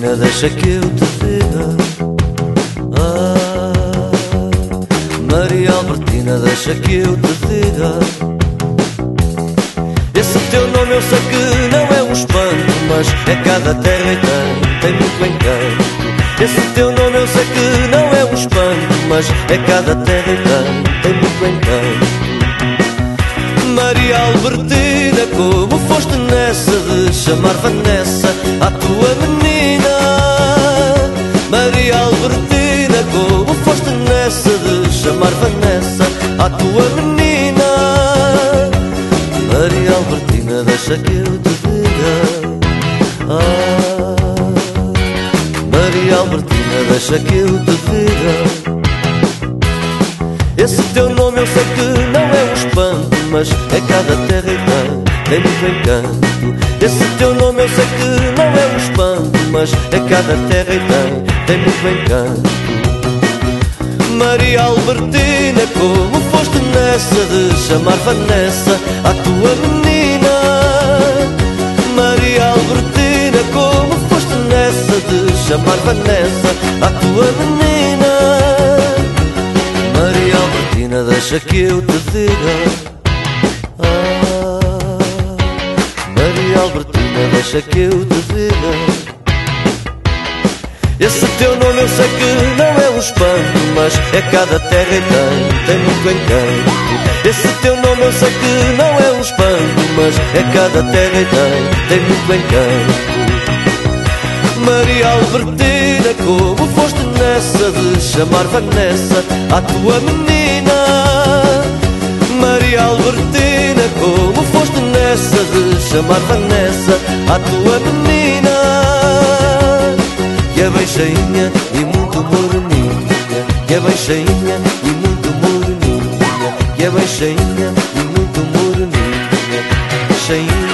Albertina, deixa que eu te diga. Maria Albertina, deixa que eu te diga. Esse teu nome eu sei que não é um espanto, mas é cada terra e tem muito encanto. Esse teu nome eu sei que não é um espanto, mas é cada terra e tem muito encanto. Maria Albertina, como foste nessa de chamar Vanessa à tua menina? Maria Albertina, como foste nessa de chamar Vanessa à tua menina? Maria Albertina, deixa que eu te diga. Maria Albertina, deixa que eu te diga. Esse teu nome eu sei que não é um espanto, mas é cada terra e tem muito encanto. Esse teu nome eu sei que não é um espanto, mas é cada terra e tem muito encanto. Maria Albertina, como foste nessa de chamar Vanessa à tua menina? Maria Albertina, como foste nessa de chamar Vanessa à tua menina? Maria Albertina, deixa que eu te diga. Maria Albertina, deixa que eu te diga. Esse teu nome eu sei que não é um espanto, mas é cada terra e tem muito encanto. Esse teu nome eu sei que não é um espanto, mas é cada terra e tem muito encanto. Maria Albertina, como foste nessa de chamar Vanessa à tua menina? Maria Albertina, como foste nessa de chamar Vanessa à tua menina? Que é bem cheinha e muito moreninha, que é bem cheinha e muito moreninha, que é bem cheinha e muito moreninha, cheinha.